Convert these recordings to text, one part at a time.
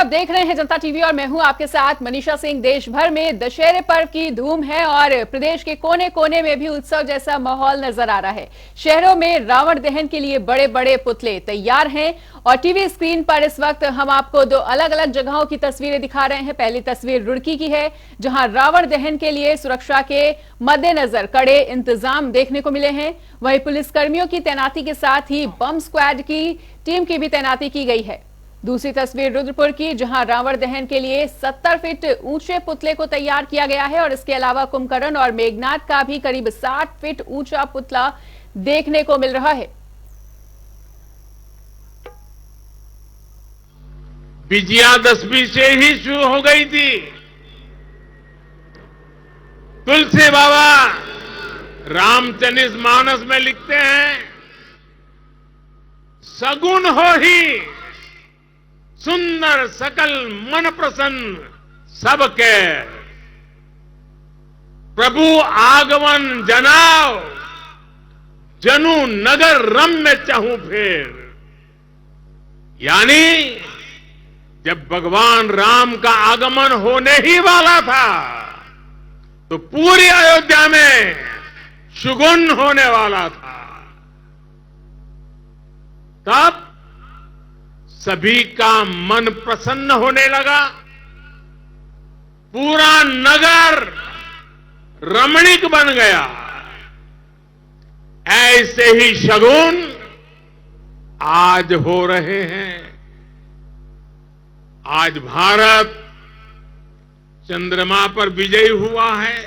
आप देख रहे हैं जनता टीवी और मैं हूं आपके साथ मनीषा सिंह। देश भर में दशहरे पर्व की धूम है और प्रदेश के कोने कोने में भी उत्सव जैसा माहौल नजर आ रहा है। शहरों में रावण दहन के लिए बड़े बड़े पुतले तैयार हैं और टीवी स्क्रीन पर इस वक्त हम आपको दो अलग अलग जगहों की तस्वीरें दिखा रहे हैं। पहली तस्वीर रुड़की की है, जहां रावण दहन के लिए सुरक्षा के मद्देनजर कड़े इंतजाम देखने को मिले हैं। वहीं पुलिसकर्मियों की तैनाती के साथ ही बम स्क्वाड की टीम की भी तैनाती की गई है। दूसरी तस्वीर रुद्रपुर की, जहां रावण दहन के लिए 70 फीट ऊंचे पुतले को तैयार किया गया है और इसके अलावा कुंभकर्ण और मेघनाथ का भी करीब 60 फीट ऊंचा पुतला देखने को मिल रहा है। विजयादशमी से ही शुरू हो गई थी। तुलसी बाबा रामचरित मानस में लिखते हैं, सगुन हो ही सुंदर सकल मन प्रसन्न सबके, प्रभु आगमन जनाओ जनु नगर रम्य चाहूं फिर। यानी जब भगवान राम का आगमन होने ही वाला था तो पूरी अयोध्या में शगुन होने वाला था। तब सभी का मन प्रसन्न होने लगा, पूरा नगर रमणीक बन गया। ऐसे ही शगुन आज हो रहे हैं। आज भारत चंद्रमा पर विजयी हुआ है।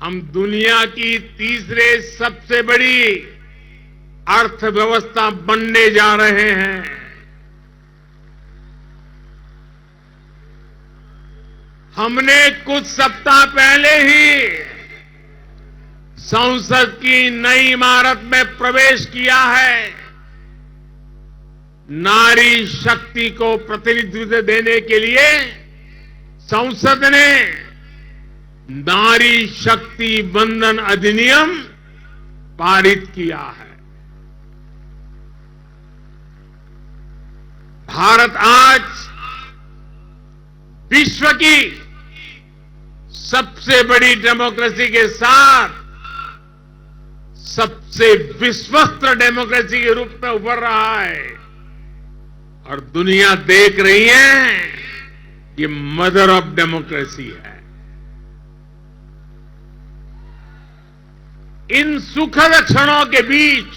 हम दुनिया की तीसरे सबसे बड़ी अर्थव्यवस्था बनने जा रहे हैं। हमने कुछ सप्ताह पहले ही संसद की नई इमारत में प्रवेश किया है। नारी शक्ति को प्रतिनिधित्व देने के लिए संसद ने नारी शक्ति बंधन अधिनियम पारित किया है। भारत आज विश्व की सबसे बड़ी डेमोक्रेसी के साथ सबसे विश्वस्त डेमोक्रेसी के रूप में उभर रहा है और दुनिया देख रही है ये मदर ऑफ डेमोक्रेसी है। इन सुखद क्षणों के बीच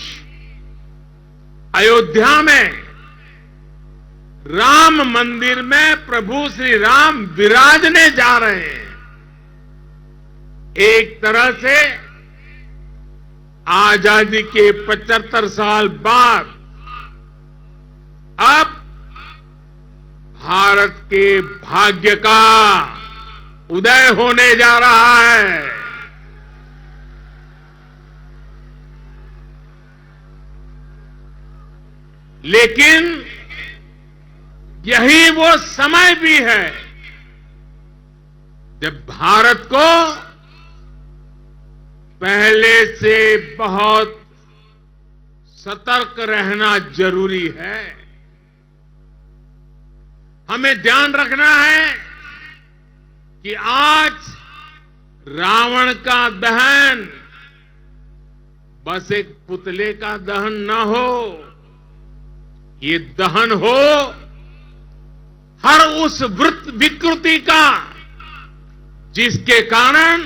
अयोध्या में राम मंदिर में प्रभु श्री राम विराजने जा रहे हैं। एक तरह से आजादी के 75 साल बाद अब भारत के भाग्य का उदय होने जा रहा है। लेकिन यही वो समय भी है जब भारत को पहले से बहुत सतर्क रहना जरूरी है। हमें ध्यान रखना है कि आज रावण का दहन बस एक पुतले का दहन न हो, ये दहन हो हर उस विकृति का जिसके कारण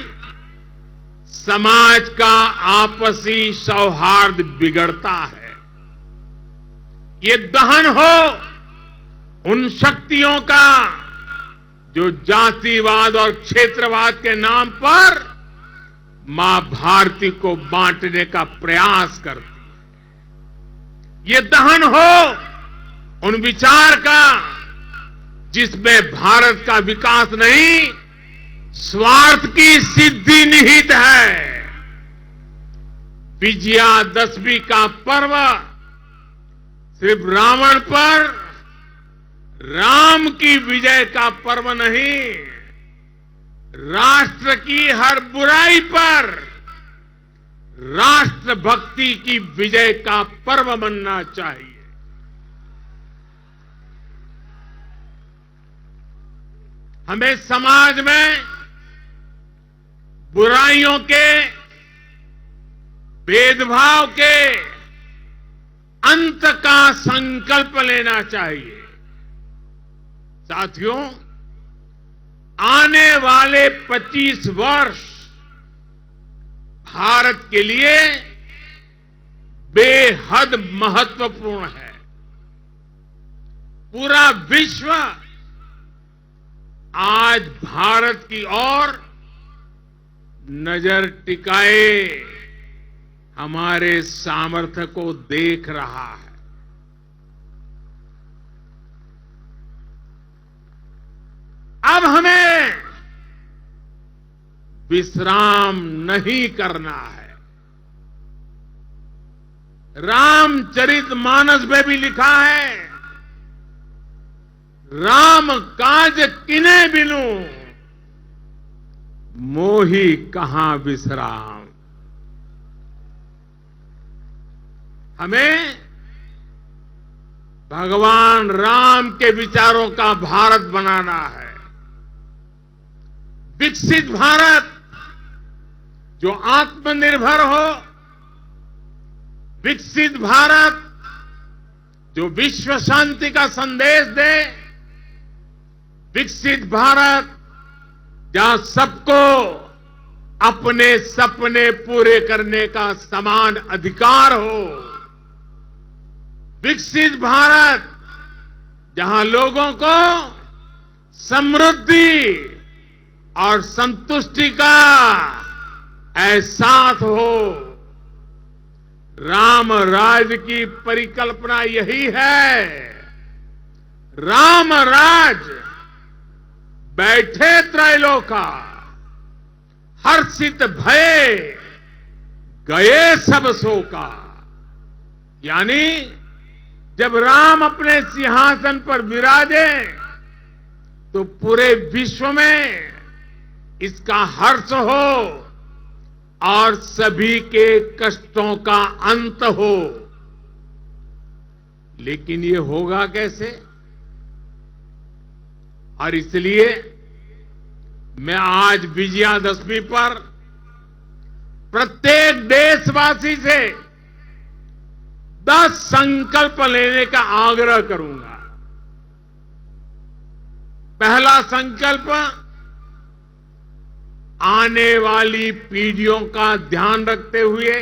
समाज का आपसी सौहार्द बिगड़ता है। ये दहन हो उन शक्तियों का जो जातिवाद और क्षेत्रवाद के नाम पर मां भारती को बांटने का प्रयास करती है। ये दहन हो उन विचार का जिसमें भारत का विकास नहीं, स्वार्थ की सिद्धि निहित है। विजयादशमी का पर्व सिर्फ रावण पर राम की विजय का पर्व नहीं, राष्ट्र की हर बुराई पर राष्ट्रभक्ति की विजय का पर्व बनना चाहिए। हमें समाज में बुराइयों के, भेदभाव के अंत का संकल्प लेना चाहिए। साथियों, आने वाले 25 वर्ष भारत के लिए बेहद महत्वपूर्ण है। पूरा विश्व आज भारत की ओर नजर टिकाए हमारे सामर्थ्य को देख रहा है। अब हमें विश्राम नहीं करना है। रामचरितमानस में भी लिखा है, राम काज किने बिनु मोहि कहां विश्राम। हमें भगवान राम के विचारों का भारत बनाना है। विकसित भारत जो आत्मनिर्भर हो, विकसित भारत जो विश्व शांति का संदेश दे, विकसित भारत जहां सबको अपने सपने पूरे करने का समान अधिकार हो, विकसित भारत जहां लोगों को समृद्धि और संतुष्टि का एहसास हो। राम राज की परिकल्पना यही है। राम राज बैठे त्रैलोका, हर्षित भये गए सब शोका। यानी जब राम अपने सिंहासन पर विराजे तो पूरे विश्व में इसका हर्ष हो और सभी के कष्टों का अंत हो। लेकिन ये होगा कैसे? और इसलिए मैं आज विजयादशमी पर प्रत्येक देशवासी से 10 संकल्प लेने का आग्रह करूंगा। पहला संकल्प, आने वाली पीढ़ियों का ध्यान रखते हुए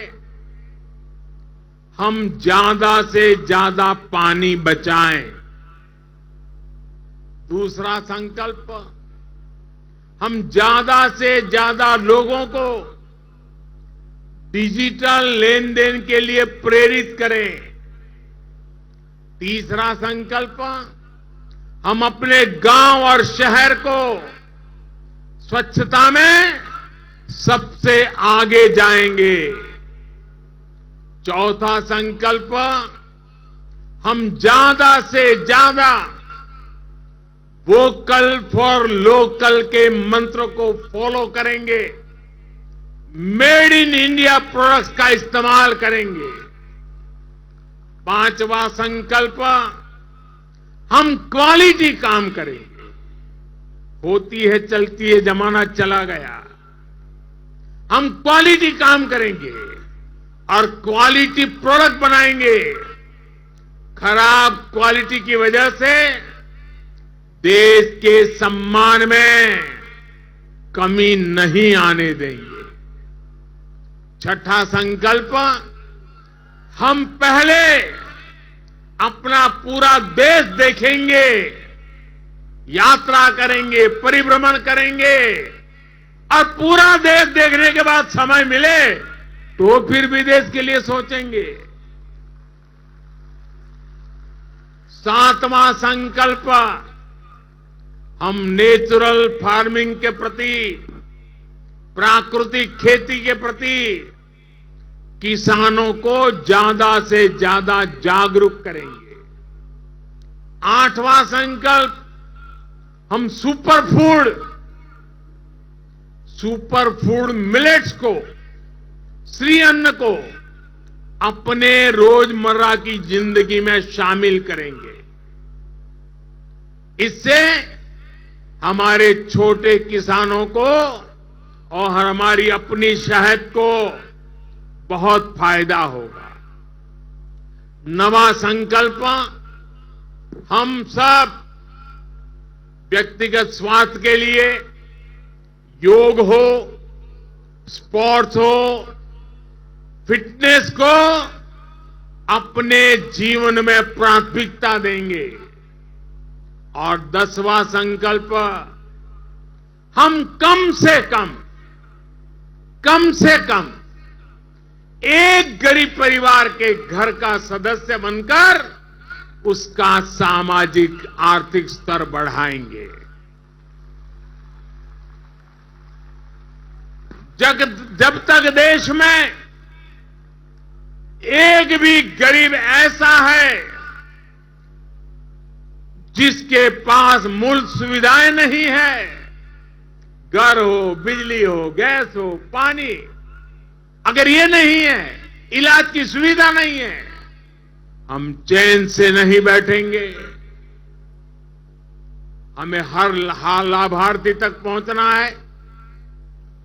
हम ज्यादा से ज्यादा पानी बचाएं। दूसरा संकल्प, हम ज्यादा से ज्यादा लोगों को डिजिटल लेन देन के लिए प्रेरित करें। तीसरा संकल्प, हम अपने गांव और शहर को स्वच्छता में सबसे आगे जाएंगे। चौथा संकल्प, हम ज्यादा से ज्यादा वोकल फॉर लोकल के मंत्र को फॉलो करेंगे। मेड इन इंडिया प्रोडक्ट्स का इस्तेमाल करेंगे। पांचवा संकल्प, हम क्वालिटी काम करेंगे। होती है चलती है, जमाना चला गया। हम क्वालिटी काम करेंगे और क्वालिटी प्रोडक्ट बनाएंगे। खराब क्वालिटी की वजह से देश के सम्मान में कमी नहीं आने देंगे। छठा संकल्प, हम पहले अपना पूरा देश देखेंगे, यात्रा करेंगे, परिभ्रमण करेंगे और पूरा देश देखने के बाद समय मिले तो फिर विदेश के लिए सोचेंगे। सातवां संकल्प, हम नेचुरल फार्मिंग के प्रति, प्राकृतिक खेती के प्रति किसानों को ज्यादा से ज्यादा जागरूक करेंगे। आठवां संकल्प, हम सुपर फूड मिलेट्स को, श्री अन्न को अपने रोजमर्रा की जिंदगी में शामिल करेंगे। इससे हमारे छोटे किसानों को और हमारी अपनी शहद को बहुत फायदा होगा। नवा संकल्प हम सब व्यक्तिगत स्वास्थ्य के लिए योग हो, स्पोर्ट्स हो, फिटनेस को अपने जीवन में प्राथमिकता देंगे। और 10वां संकल्प, हम कम से कम एक गरीब परिवार के घर का सदस्य बनकर उसका सामाजिक आर्थिक स्तर बढ़ाएंगे। जब तक देश में एक भी गरीब ऐसा है जिसके पास मूल सुविधाएं नहीं है, घर हो, बिजली हो, गैस हो, पानी, अगर ये नहीं है, इलाज की सुविधा नहीं है, हम चैन से नहीं बैठेंगे। हमें हर लाभार्थी तक पहुंचना है,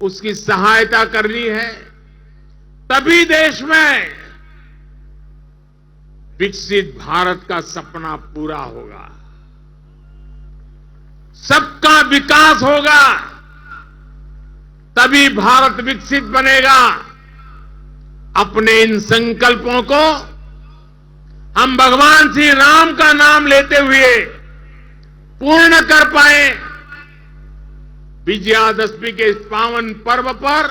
उसकी सहायता करनी है, तभी देश में विकसित भारत का सपना पूरा होगा, सबका विकास होगा, तभी भारत विकसित बनेगा। अपने इन संकल्पों को हम भगवान श्री राम का नाम लेते हुए पूर्ण कर पाए। विजयादशमी के इस पावन पर्व पर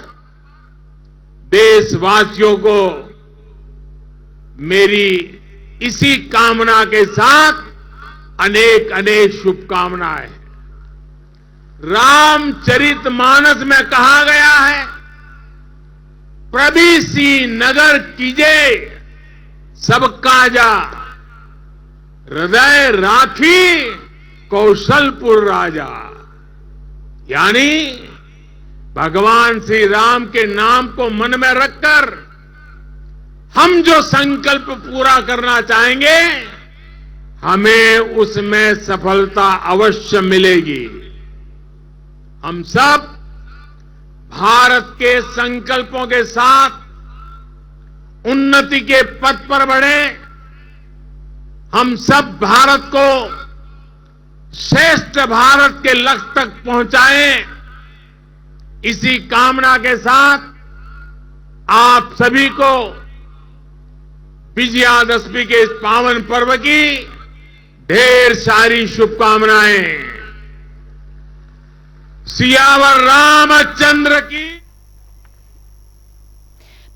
देशवासियों को मेरी इसी कामना के साथ अनेक अनेक शुभकामनाएं। रामचरितमानस में कहा गया है, प्रभि नगर कीजे सब काजा, हृदय राखी कौशलपुर राजा। यानी भगवान श्री राम के नाम को मन में रखकर हम जो संकल्प पूरा करना चाहेंगे, हमें उसमें सफलता अवश्य मिलेगी। हम सब भारत के संकल्पों के साथ उन्नति के पथ पर बढ़े। हम सब भारत को श्रेष्ठ भारत के लक्ष्य तक पहुंचाएं। इसी कामना के साथ आप सभी को विजयादशमी के इस पावन पर्व की ढेर सारी शुभकामनाएं। सियावर रामचंद्र की।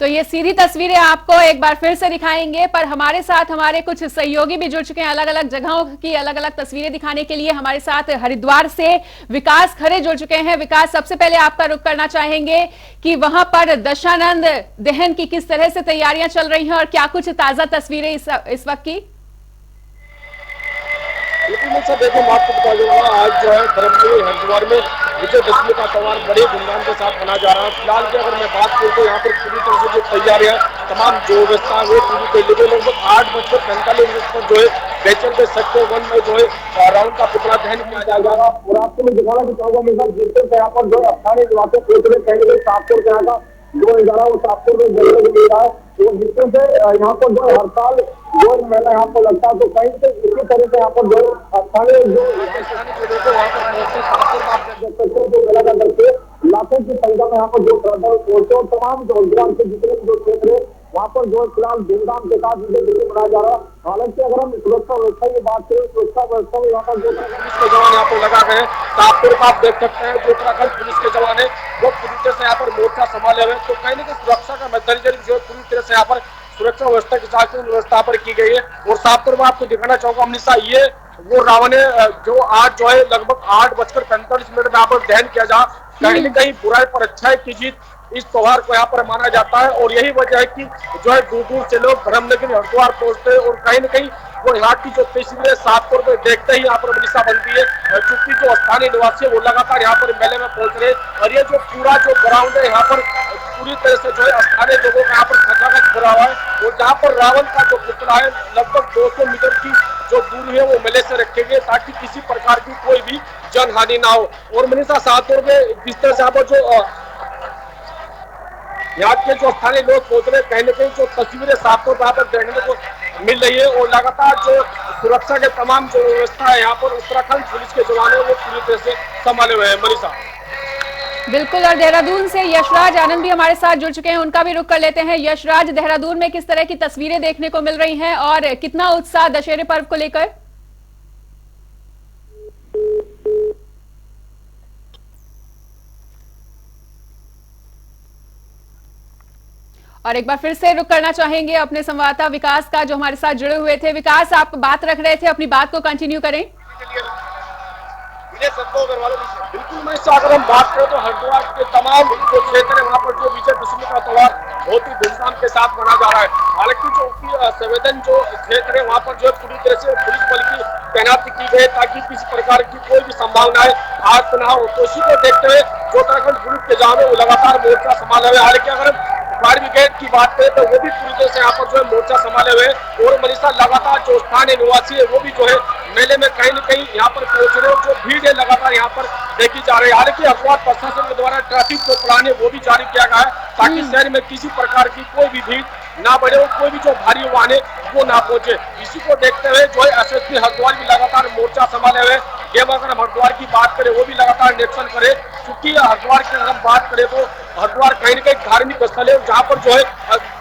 तो ये सीधी तस्वीरें आपको एक बार फिर से दिखाएंगे, पर हमारे साथ हमारे कुछ सहयोगी भी जुड़ चुके हैं। अलग अलग जगहों की अलग अलग तस्वीरें दिखाने के लिए हमारे साथ हरिद्वार से विकास खरे जुड़ चुके हैं। विकास, सबसे पहले आपका रुख करना चाहेंगे कि वहां पर दशानंद दहन की किस तरह से तैयारियां चल रही हैं और क्या कुछ ताजा तस्वीरें इस वक्त की? देखिए, मैं आपको बता दूंगा, आज जो है धर्मपुर हरिद्वार में विजयदशमी का त्यौहार बड़े धूमधाम के साथ मनाया जा रहा है। फिलहाल की अगर मैं बात करूं तो यहाँ पर पूरी तरह से जो तैयारियां, तमाम जो व्यवस्था है वो पूरी कर ली गई। लगभग 8:45 पर जो है बेचल के सेक्टर 1 में जो है रावण का पुतला दहन किया जाएगा। और आपको मैं दिखाना भी चाहूंगा, मेरे साथ जिससे यहाँ पर जो है स्थानीय निवासी पूछ रहे कहेंगे शाहपुर के यहाँ का जो नजारा वो शाहपुर में देखने को मिल रहा है। तो जिससे से यहाँ पर जो हर साल जो मेला यहाँ पर लगता है, तो कहीं से इसी तरह से यहाँ पर जो स्थानीय जो वहाँ पर मेला का करके लाखों की संख्या में यहाँ पर जो पहुंचे और तमाम जो हरिद्वार के जितने भी जो क्षेत्र है वहाँ पर जो फिलहाल धूमधाम के साथ विजय मनाया जा रहा है। हालांकि अगर हम सुरक्षा व्यवस्था की बात करें, सुरक्षा व्यवस्था में यहाँ पर जो पुलिस के जवान यहाँ पर लगा गए, शाहपुर का आप देख सकते हैं जो उत्तराखंड पुलिस के जवान है वो पूरी तरह से यहाँ पर मोर्चा संभाले हुए। तो कहीं ना कहीं सुरक्षा का मैनेजर जो पूरी तरह से यहाँ पर सुरक्षा व्यवस्था के साथ व्यवस्था पर की गई है। और शाहपुर में आपको दिखाना चाहूंगा अमृता, ये वो रावण है जो आज जो है लगभग 8:45 में यहाँ पर दहन किया जा। कहीं न कहीं बुराई पर अच्छाई की जीत इस त्योहार को यहाँ पर माना जाता है। और यही वजह है कि जो है दूर दूर से लोग धर्मनगरी हरिद्वार पहुंचते हैं और कहीं न कहीं वो यहाँ की जो तस्वीरें है शाहपुर में देखते ही यहाँ पर मनीषा बनती है, क्योंकि जो स्थानीय निवासी है वो लगातार यहाँ पर मेले में पहुंच रहे हैं। और ये जो पूरा जो ग्राउंड है यहाँ पर पूरी तरह से जो है स्थानीय लोगों का यहाँ पर खचाखच भरा हुआ है। और जहाँ पर रावण का जो पुतला है लगभग 200 मीटर की जो दूरी है वो मेले से रखेंगे ताकि किसी प्रकार की कोई भी जान हानि ना हो। और मनीषा, साथ में जिस तरह से यहाँ पर जो यहाँ के जो स्थानीय लोग पहुंच रहे, कहीं न कहीं जो तस्वीरें साफ तौर पर यहाँ पर देखने को मिल रही है और लगातार जो सुरक्षा के तमाम जो व्यवस्था है यहाँ पर उत्तराखंड पुलिस के जवान वो पूरी तरह से संभाले हुए हैं। मनीषा, बिल्कुल, और देहरादून से यशराज आनंद भी हमारे साथ जुड़ चुके हैं, उनका भी रुख कर लेते हैं। यशराज, देहरादून में किस तरह की तस्वीरें देखने को मिल रही हैं और कितना उत्साह दशहरे पर्व को लेकर? और एक बार फिर से रुक करना चाहेंगे अपने संवाददाता विकास का, जो हमारे साथ जुड़े हुए थे। विकास, आप बात रख रहे थे, अपनी बात को कंटिन्यू करें। बिल्कुल मनीषा, अगर हम बात करें तो हरिद्वार के तमाम जो क्षेत्र है वहाँ पर जो विजयदशमी का त्योहार बहुत ही धूमधाम के साथ मनाया जा रहा है। हालांकि जो संवेदन जो क्षेत्र है वहाँ पर जो पूरी तरह से पुलिस बल की तैनाती की गई ताकि किसी प्रकार की कोई भी संभावनाएं आज ना हो। तो इसी को देखते हुए जो उत्तराखंड पुलिस के जवान है वो लगातार मोर्चा संभाले हुए। हालांकि अगर फायर ब्रिगेड की बात करें तो वो भी पूरी तरह से यहाँ पर जो है मोर्चा संभाले हुए। और मनीषा, लगातार जो स्थानीय निवासी है वो भी जो है मेले में कहीं न कहीं यहाँ पर पहुंच रहे हैं। जो भीड़ है लगातार यहाँ पर देखी जा रही है। हालांकि हरिद्वार प्रशासन के द्वारा ट्रैफिक जो प्लान है वो भी जारी किया गया है ताकि शहर में किसी प्रकार की कोई भी भीड़ ना बढ़े और कोई भी जो भारी वाहन है वो ना पहुंचे। इसी को देखते हुए जो है एसएसपी हरिद्वार भी लगातार मोर्चा संभाले हुए। अगर हम हरिद्वार की बात करें वो भी लगातार निरीक्षण करे, क्योंकि हरिद्वार की अगर हम बात करें तो हरिद्वार कहीं न कहीं धार्मिक स्थल है जहाँ पर जो है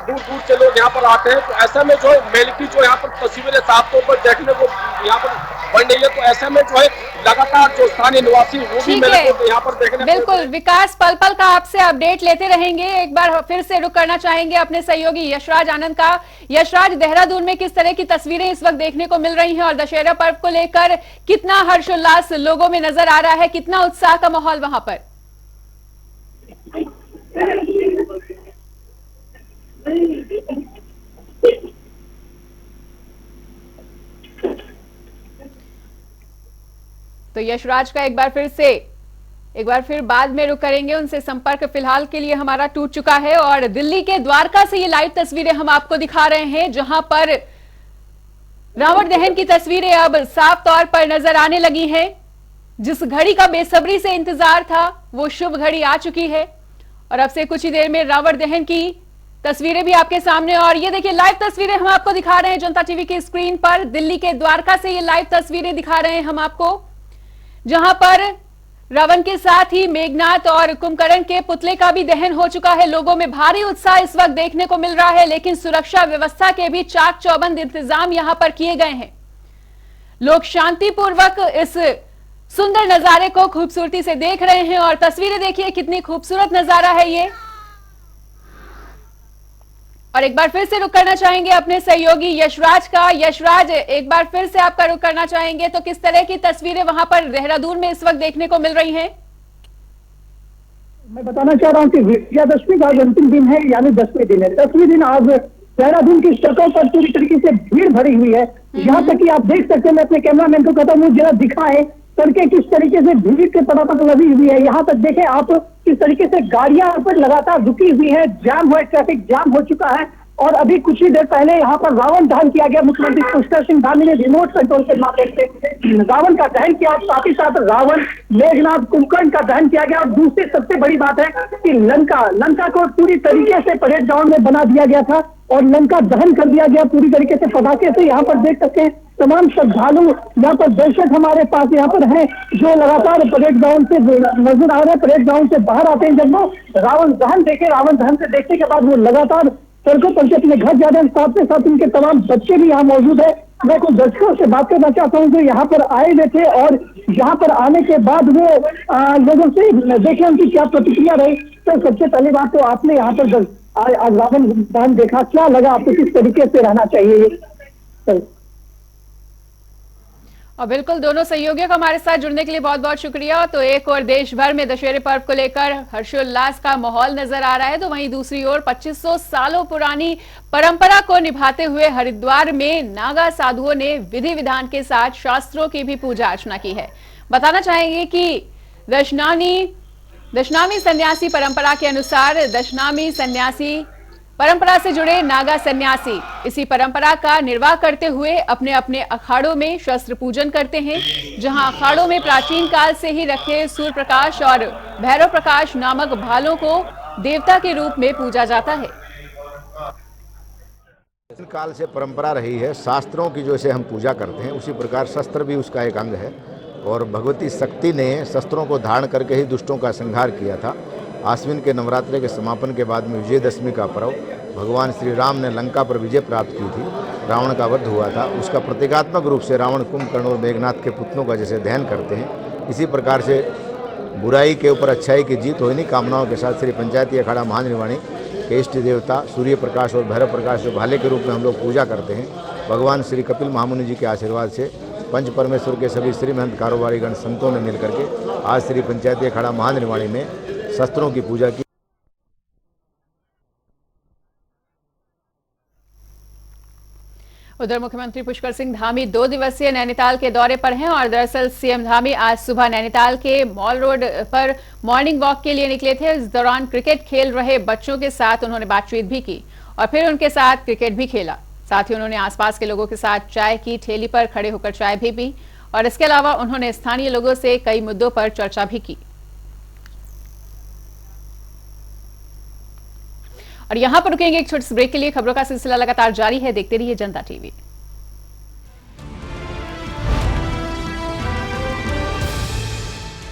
दूर दूर से लोग यहाँ पर आते हैं। तो ऐसे में जो है मेले की जो यहाँ पर तस्वीरें साफ तौर पर देखने को यहाँ पर बन रही है। तो ऐसे में जो है लगातार जो स्थानीय निवासी वो भी मेले को यहाँ पर देखने। बिल्कुल विकास, पल पल का आपसे अपडेट लेते रहेंगे। एक बार फिर से रुक करना चाहेंगे अपने सहयोगी यशराज आनंद का। यशराज, देहरादून में किस तरह की तस्वीरें इस वक्त देखने को मिल रही हैं और दशहरा पर्व को लेकर कितना हर्षोल्लास लोगों में नजर आ रहा है, कितना उत्साह का माहौल वहां पर? तो यशराज का एक बार फिर बाद में रुक करेंगे, उनसे संपर्क फिलहाल के लिए हमारा टूट चुका है। और दिल्ली के द्वारका से ये लाइव तस्वीरें हम आपको दिखा रहे हैं, जहां पर रावण दहन की तस्वीरें अब साफ तौर पर नजर आने लगी हैं। जिस घड़ी का बेसब्री से इंतजार था वो शुभ घड़ी आ चुकी है और अब से कुछ ही देर में रावण दहन की तस्वीरें भी आपके सामने। और ये देखिए, लाइव तस्वीरें हम आपको दिखा रहे हैं जनता टीवी की स्क्रीन पर। दिल्ली के द्वारका से ये लाइव तस्वीरें दिखा रहे हैं हम आपको, जहां पर रावण के साथ ही मेघनाथ और कुंभकर्ण के पुतले का भी दहन हो चुका है। लोगों में भारी उत्साह इस वक्त देखने को मिल रहा है, लेकिन सुरक्षा व्यवस्था के भी चाक चौबंद इंतजाम यहां पर किए गए हैं। लोग शांतिपूर्वक इस सुंदर नजारे को खूबसूरती से देख रहे हैं और तस्वीरें देखिए, कितनी खूबसूरत नजारा है ये। और एक बार फिर से रुक करना चाहेंगे अपने सहयोगी यशराज का। यशराज, एक बार फिर से आपका रुक करना चाहेंगे, तो किस तरह की तस्वीरें वहां पर देहरादून में इस वक्त देखने को मिल रही हैं? मैं बताना चाह रहा हूँ कि विजयादशमी का आज अंतिम दिन है, यानी 10वें दिन है। 10वें दिन आज देहरादून की सड़कों पर पूरी तरीके से भीड़ भरी हुई है। यहाँ तक कि आप देख सकते हैं, मैं अपने कैमरामैन को कहता हूँ जरा दिखाएं सड़कें किस तरीके से भीड़ के तड़ातड़ लगी हुई है। यहाँ तक देखें आप किस तरीके से गाड़ियां पर लगातार रुकी हुई है, जाम हुआ, ट्रैफिक जाम हो चुका है। और अभी कुछ ही देर पहले यहाँ पर रावण दहन किया गया। मुख्यमंत्री पुष्कर सिंह धामी ने रिमोट कंट्रोल के माध्यम से रावण का दहन किया और साथ ही साथ रावण, मेघनाथ, कुंभकर्ण का दहन किया गया। और दूसरी सबसे बड़ी बात है कि लंका को पूरी तरीके से परेड ग्राउंड में बना दिया गया था और लंका दहन कर दिया गया पूरी तरीके से पटाखे से। यहाँ पर देख सकते हैं तमाम श्रद्धालु, यहाँ पर दर्शक हमारे पास यहाँ पर हैं जो लगातार परेड ग्राउंड से नजर आ रहे हैं। परेड ग्राउंड से बाहर आते हैं जब वो रावण दहन देखे, रावण दहन से देखने के बाद वो लगातार सड़कों पर अपने घर जा रहे हैं। साथ के साथ उनके तमाम बच्चे भी यहाँ मौजूद है। मैं कुछ दर्शकों से बात करना चाहता हूँ जो यहाँ पर आए हुए थे और यहाँ पर आने के बाद वो लोगों से देखे उनकी क्या प्रतिक्रिया रही। तो सबसे पहली बात तो आपने यहाँ पर आज रावण दहन देखा, क्या लगा आपको, किस तरीके से रहना चाहिए? और बिल्कुल, दोनों सहयोगियों का हमारे साथ जुड़ने के लिए बहुत बहुत शुक्रिया। तो एक और देश भर में दशहरे पर्व को लेकर हर्षोल्लास का माहौल नजर आ रहा है, तो वहीं दूसरी ओर 2500 सालों पुरानी परंपरा को निभाते हुए हरिद्वार में नागा साधुओं ने विधि विधान के साथ शास्त्रों की भी पूजा अर्चना की है। बताना चाहेंगे कि दशनामी सन्यासी परंपरा के अनुसार दशनामी सन्यासी परंपरा से जुड़े नागा सन्यासी इसी परंपरा का निर्वाह करते हुए अपने अपने अखाड़ों में शस्त्र पूजन करते हैं, जहां अखाड़ों में प्राचीन काल से ही रखे सूर्य प्रकाश और भैरव प्रकाश नामक भालों को देवता के रूप में पूजा जाता है। काल से परंपरा रही है, शास्त्रों की जैसे हम पूजा करते हैं उसी प्रकार शस्त्र भी उसका एक अंग है और भगवती शक्ति ने शस्त्रों को धारण करके ही दुष्टों का संहार किया था। आश्विन के नवरात्रे के समापन के बाद में विजयदशमी का पर्व भगवान श्री राम ने लंका पर विजय प्राप्त की थी, रावण का वध हुआ था। उसका प्रतीकात्मक रूप से रावण, कुंभकर्ण और मेघनाथ के पुतलों का जैसे ध्यान करते हैं, इसी प्रकार से बुराई के ऊपर अच्छाई की जीत हो, इन्हीं कामनाओं के साथ श्री पंचायती अखाड़ा महानिर्वाणी के इष्ट देवता सूर्य प्रकाश और भैरव प्रकाश जो भाले के रूप में हम लोग पूजा करते हैं, भगवान श्री कपिल महामुनि जी के आशीर्वाद से पंच परमेश्वर के सभी श्री महंत कारोबारीगण संतों ने मिलकर के आज श्री पंचायती अखाड़ा महानिर्वाणी में शस्त्रों की पूजा की। उधर मुख्यमंत्री पुष्कर सिंह धामी 2 दिवसीय नैनीताल के दौरे पर हैं और दरअसल सीएम धामी आज सुबह नैनीताल के मॉल रोड पर मॉर्निंग वॉक के लिए निकले थे। इस दौरान क्रिकेट खेल रहे बच्चों के साथ उन्होंने बातचीत भी की और फिर उनके साथ क्रिकेट भी खेला। साथ ही उन्होंने आसपास के लोगों के साथ चाय की ठेली पर खड़े होकर चाय भी पी और इसके अलावा उन्होंने स्थानीय लोगों से कई मुद्दों पर चर्चा भी की। और यहां पर रुकेंगे एक छोटे से ब्रेक के लिए। खबरों का सिलसिला लगातार जारी है, देखते रहिए जनता टीवी।